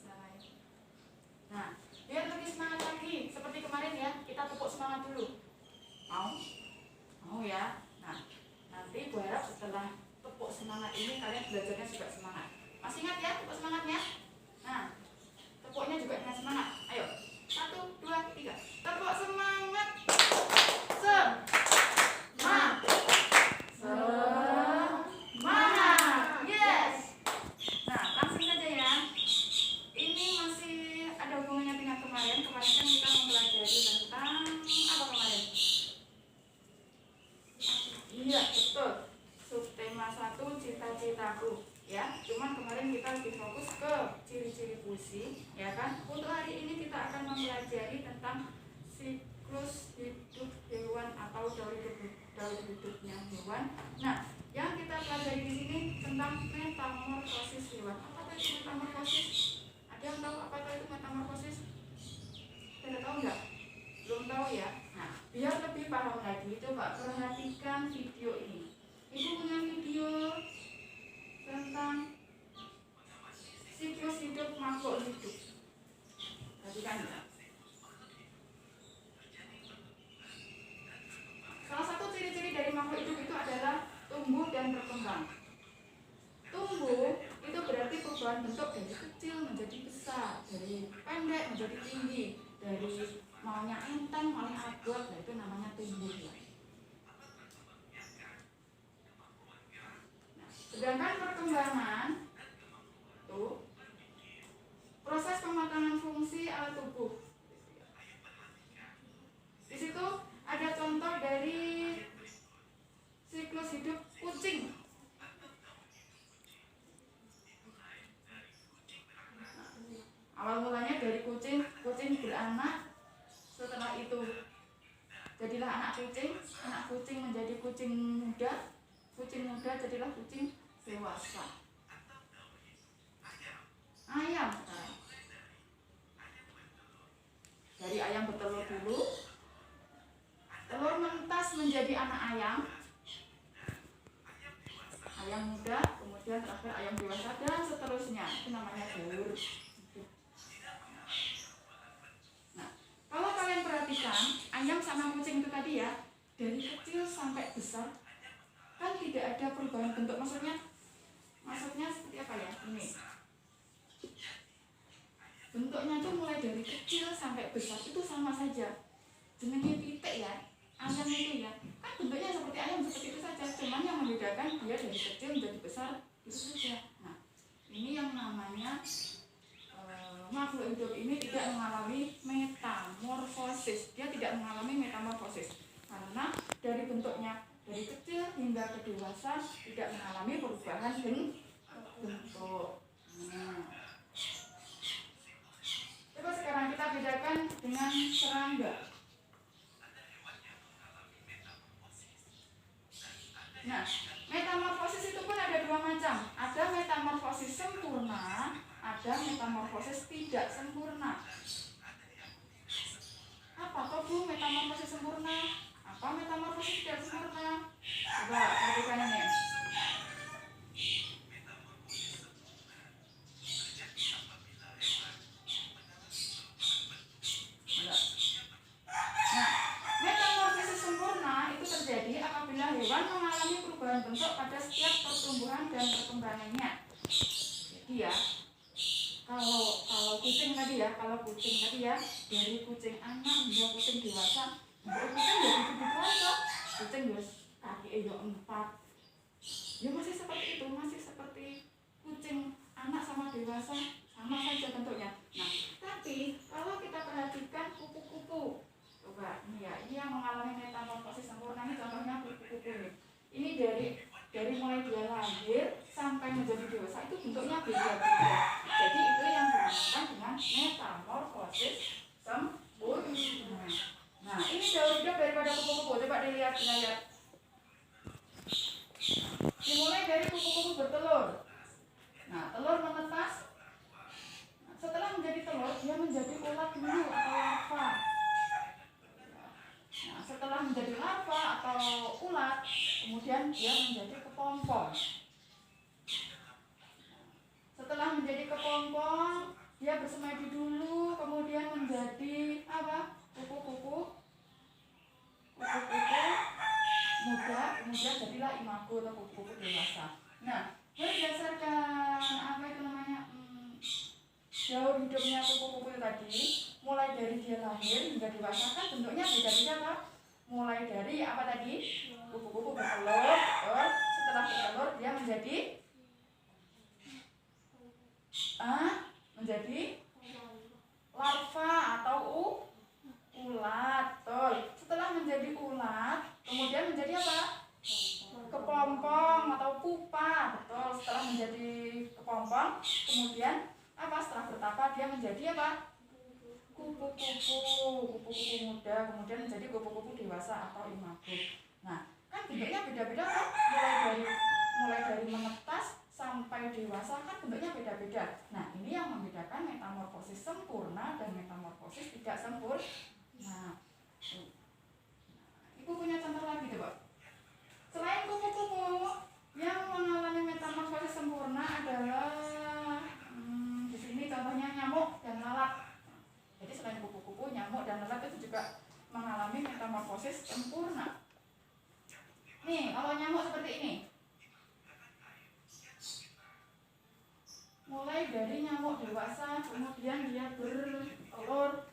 selesai. Nah, biar lebih semangat lagi, seperti kemarin ya, kita tepuk semangat dulu. Mau ya. Nah, nanti Bu harap setelah tepuk semangat ini kalian belajarnya juga semangat. Masih ingat ya tepuk semangatnya? Nah, tepuknya juga dengan semangat. Ayo, 1, 2, 3. Tepuk semangat. Semangat. Yes. Nah, langsung saja ya. Ini masih ada hubungannya dengan kemarin. Kemarin kan kita mempelajari tentang apa kemarin? Iya, betul. Subtema 1 cita-citaku. Ya, cuman kemarin kita lebih fokus ke ciri-ciri puisi, ya kan? Untuk hari ini kita akan mempelajari tentang siklus hidup hewan atau daur hidupnya hewan. Nah, yang kita pelajari di sini tentang metamorfosis hewan. Apa itu metamorfosis? Ada yang tahu apa itu metamorfosis? Ada tahu nggak? Belum tahu ya? Nah, biar lebih paham lagi, coba perhatikan video ini. Ibu punya video tentang siklus hidup makhluk hidup. Perhatikan ya. Salah satu ciri-ciri dari makhluk hidup itu adalah tumbuh dan berkembang. Tumbuh itu berarti perubahan bentuk dari kecil menjadi besar, dari pendek menjadi tinggi, dari maunya enteng maunya abot, nah itu namanya tumbuh ya. Nah, sedangkan perkembangan tuh proses pematangan fungsi alat tubuh. Di situ ada contoh dari siklus hidup kucing. Awal mulanya dari kucing beranak, setelah itu jadilah anak kucing menjadi kucing muda jadilah kucing dewasa. Ayam sekarang. Dari ayam bertelur dulu, telur mentas menjadi anak ayam muda, kemudian terakhir ayam dewasa dan seterusnya. Itu namanya daur. Nah, kalau kalian perhatikan ayam sama kucing itu tadi ya, dari kecil sampai besar kan tidak ada perubahan bentuk. Maksudnya seperti apa ya? Ini bentuknya tuh mulai dari kecil sampai besar itu sama saja. Jenenge pitik ya, ayam itu ya, kan bentuknya seperti ayam seperti itu saja. Cuman yang membedakan dia dari kecil menjadi besar itu saja. Nah, ini yang namanya makhluk hidup ini tidak mengalami metamorfosis. Dia tidak mengalami metamorfosis karena dari bentuknya dari kecil hingga ke dewasa tidak mengalami perubahan bentuk. Coba sekarang kita bedakan dengan serangga. Nah, metamorfosis itu pun ada dua macam. Ada metamorfosis sempurna, ada metamorfosis tidak sempurna. Apa kok Bu metamorfosis sempurna? Apa metamorfosis tidak sempurna? Coba perhatikan ini. Hewan mengalami perubahan bentuk pada setiap pertumbuhan dan perkembangannya. Jadi ya, kalau kucing tadi ya, dari kucing anak hingga kucing dewasa, kucing ya gitu-gitu aja. Kucing ya kaki 4. Ya masih seperti itu, masih seperti kucing anak sama dewasa, sama saja bentuknya. Nah, tapi kalau kita perhatikan kupu-kupu, coba ini ya, ini yang mengalami metamorfosis sempurna, ini contohnya kupu-kupu ini. Ini dari mulai dia lahir sampai menjadi dewasa itu bentuknya beda-beda. Jadi itu yang dinamakan dengan metamorfosis sempurna. Nah, ini daur hidup daripada kupu-kupu. Coba dilihat. Dimulai dari kupu-kupu bertelur. Nah, telur menetas. Setelah menjadi telur, dia menjadi ulat bulu atau larva. Nah, setelah menjadi larva atau ulat, kemudian dia menjadi kepompong. Setelah menjadi dia bersemadi dulu, kemudian menjadi apa? Kupu-kupu muda, kemudian jadilah imago atau kupu-kupu dewasa. Nah, berdasarkan apa itu namanya daur hidupnya kupu-kupu itu tadi, mulai dari dia lahir hingga dewasa kan bentuknya beda-beda kan? Mulai dari apa tadi? Kupu-kupu bertelur, setelah bertelur dia menjadi larva atau ulat. Betul. Setelah menjadi ulat, kemudian menjadi apa? Kepompong atau pupa. Betul. Setelah menjadi kepompong, kemudian apa? Setelah bertapa dia menjadi apa? Kupu-kupu muda, kemudian menjadi kupu-kupu dewasa atau imago. Nah, kan bentuknya beda-beda kan? Mulai dari menetas sampai dewasa kan bentuknya beda-beda. Nah, ini yang membedakan metamorfosis sempurna dan metamorfosis tidak sempurna. Nah, Ibu punya contoh lagi coba. Selain kupu-kupu, yang mengalami metamorfosis sempurna adalah di sini contohnya nyamuk dan lalat. Jadi selain kupu-kupu, nyamuk dan lalat itu juga mengalami metamorfosis sempurna. Nih, kalau nyamuk seperti ini. Mulai dari nyamuk dewasa, kemudian dia bertelur.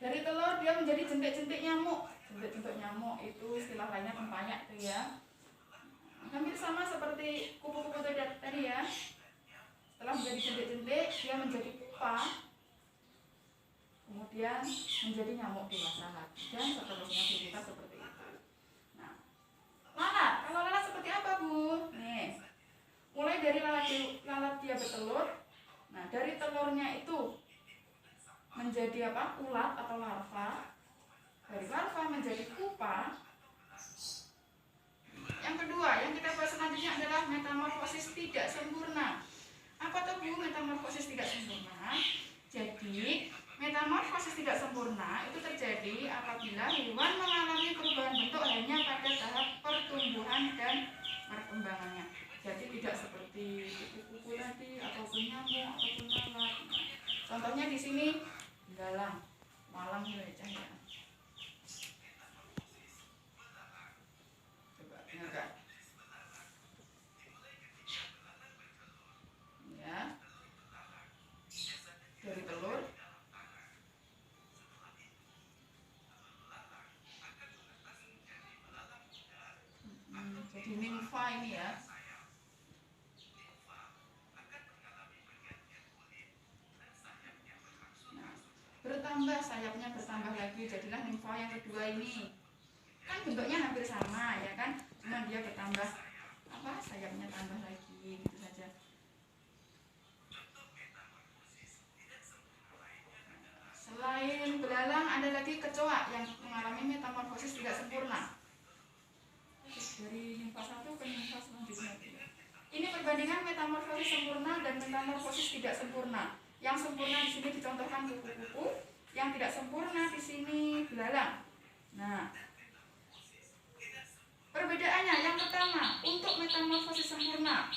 Dari telur dia menjadi jentik-jentik nyamuk. Jentik-jentik nyamuk itu istilah lainnya tempayak tuh ya. Hampir sama seperti kupu-kupu tadi ya. Setelah menjadi jentik-jentik, dia menjadi pupa. Kemudian menjadi nyamuk dewasa lagi dan seterusnya kita seperti itu. Nah, lalat. Kalau lalat seperti apa, Bu? Nih. Mulai dari lalat dia bertelur. Nah, dari telurnya itu menjadi apa? Ulat atau larva. Dari larva menjadi pupa. Yang kedua, yang kita bahas selanjutnya adalah metamorfosis tidak sempurna. Apa tuh, Bu, metamorfosis tidak sempurna? Jadi, metamorfosis tidak sempurna itu terjadi apabila hewan mengalami perubahan bentuk hanya pada tahap pertumbuhan dan perkembangannya. Jadi tidak seperti kupu-kupu tadi, ataupun nyamuk, ataupun lalat. Contohnya di sini galang, malang ya cahaya. Coba dengarkan. Ya. Dari telur jadi nimfa ini ya. Bertambah sayapnya, bertambah lagi, jadilah nimfa yang kedua ini. Kan bentuknya hampir sama ya kan, cuma dia bertambah apa, sayapnya tambah lagi gitu saja. Selain belalang ada lagi kecoa yang mengalami metamorfosis tidak sempurna. Dari nimfa satu ke nimfa selanjutnya. Ini perbandingan metamorfosis sempurna dan metamorfosis tidak sempurna. Yang sempurna di sini dicontohkan kupu-kupu, yang tidak sempurna di sini belalang. Nah, perbedaannya yang pertama, untuk metamorfosis sempurna,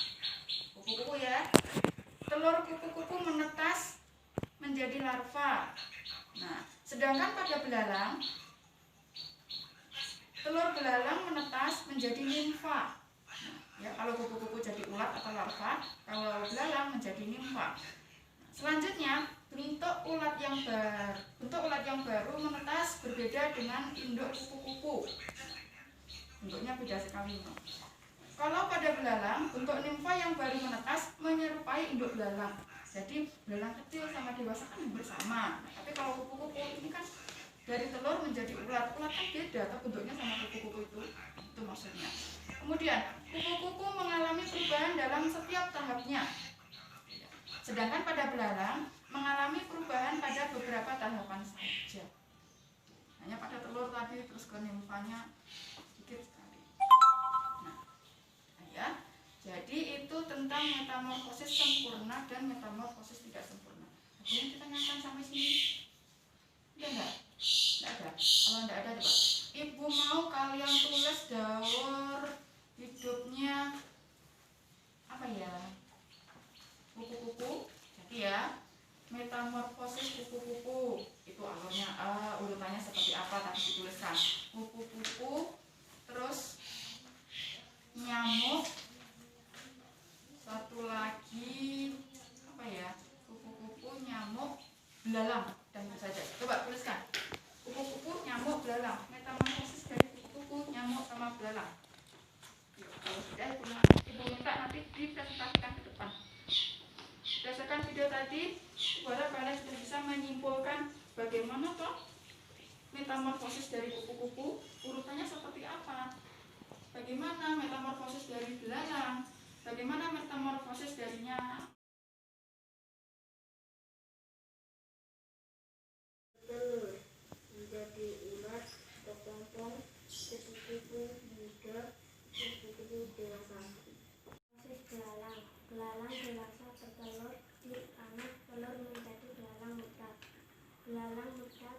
kupu-kupu ya, telur kupu-kupu menetas menjadi larva. Nah, sedangkan pada belalang, telur belalang menetas menjadi nimfa. Ya, kalau kupu-kupu jadi ulat atau larva, kalau belalang menjadi nimfa. Selanjutnya, bentuk ulat yang baru menetas berbeda dengan induk kupu-kupu. Bentuknya beda sekali. Kalau pada belalang, bentuk nimfa yang baru menetas menyerupai induk belalang. Jadi belalang kecil sama dewasa kan bersama. Nah, tapi kalau kupu-kupu ini kan dari telur menjadi ulat kan beda, atau bentuknya sama kupu-kupu itu maksudnya. Kemudian kupu-kupu mengalami perubahan dalam setiap tahapnya, sedangkan pada belalang mengalami perubahan pada beberapa tahapan saja. Hanya pada telur tadi terus ke nimfanya sedikit sekali. Nah, ya, jadi itu tentang metamorfosis sempurna dan metamorfosis tidak sempurna. Ada yang ditanyakan sampai sini? Udah enggak? Enggak ada. Kalau enggak ada, coba Ibu mau kalian tulis daur hidupnya lagi ya. Metamorfosis kupu-kupu itu alurnya urutannya seperti apa tadi dituliskan. Kupu-kupu, terus nyamuk, satu lagi apa ya, kupu-kupu, nyamuk, belalang, dan itu saja. Coba tuliskan kupu-kupu, nyamuk, belalang. Metamorfosis dari kupu-kupu, nyamuk, sama belalang. Kalau sudah ibu minta nanti dipresentasikan ke depan. Berdasarkan video tadi, harap kalian sudah bisa menyimpulkan bagaimana toh metamorfosis dari kupu-kupu, urutannya seperti apa, bagaimana metamorfosis dari belalang, bagaimana metamorfosis darinya telur menjadi ulat, kepompong, kupu-kupu muda, kupu-kupu dewasa. Proses belalang. Belalang dewasa bertelur di anak, telur menjadi belalang muda. Belalang muda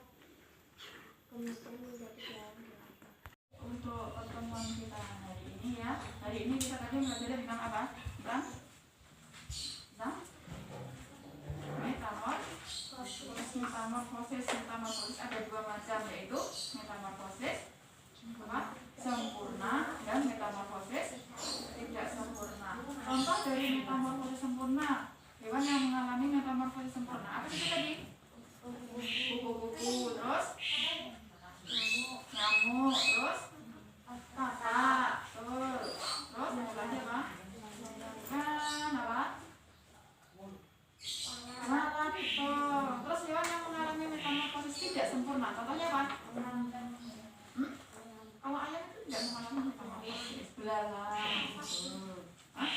kemudian menjadi belalang dewasa. untuk pertemuan kita hari ini ya. Hari ini kita tadi belajar tentang apa? Tentang metamorfosis. Metamorfosis ada dua macam, yaitu metamorfosis sempurna dan metamorfosis tidak sempurna. Contoh dari metamorfosis sempurna, hewan yang mengalami metamorfosis sempurna apa sih tadi? Kupu-kupu, terus nyamuk, terus katak, terus apa lagi apa? Kan apa? Lalat, terus hewan yang mengalami metamorfosis tidak sempurna, contohnya apa? Kalau ayam itu tidak mengalami metamorfosis, belalang. Hah?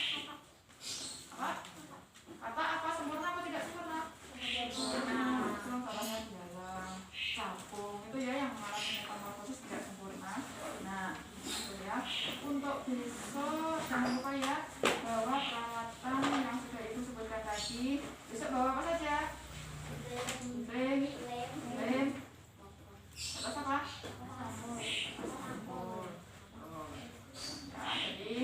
Apa? Kata apa, sempurna apa tidak sempurna? Sempurna. Contohnya belalang, capung, itu ya yang mengalami metamorfosis tidak sempurna. Nah, itu ya. Untuk besok jangan lupa ya, bawa peralatan yang sudah ibu sebutkan tadi. Besok bawa apa saja? Lem, terus apa? Sampul. Ya, jadi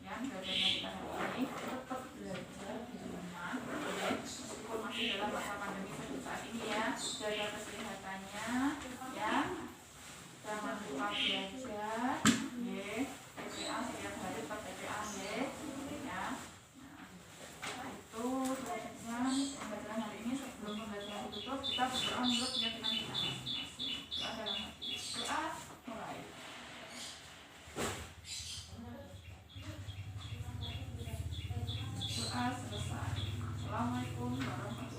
yang belajarnya kita hari ini tetap belajar di rumah, meskipun masih dalam masa pandemi seperti saat ini ya. Jaga kesehatannya, ya. Jangan lupa belajar, ya. TPA setiap hari tetap TPA, ya. Ya. Nah, itu dengan pembelajaran hari ini. Sebelum pembelajaran ditutup, kita berdoa menurut keyakinan kita masing-masing. Doa dalam hati. Doa mulai. Doa selesai. Assalamualaikum warahmatullahi wabarakatuh.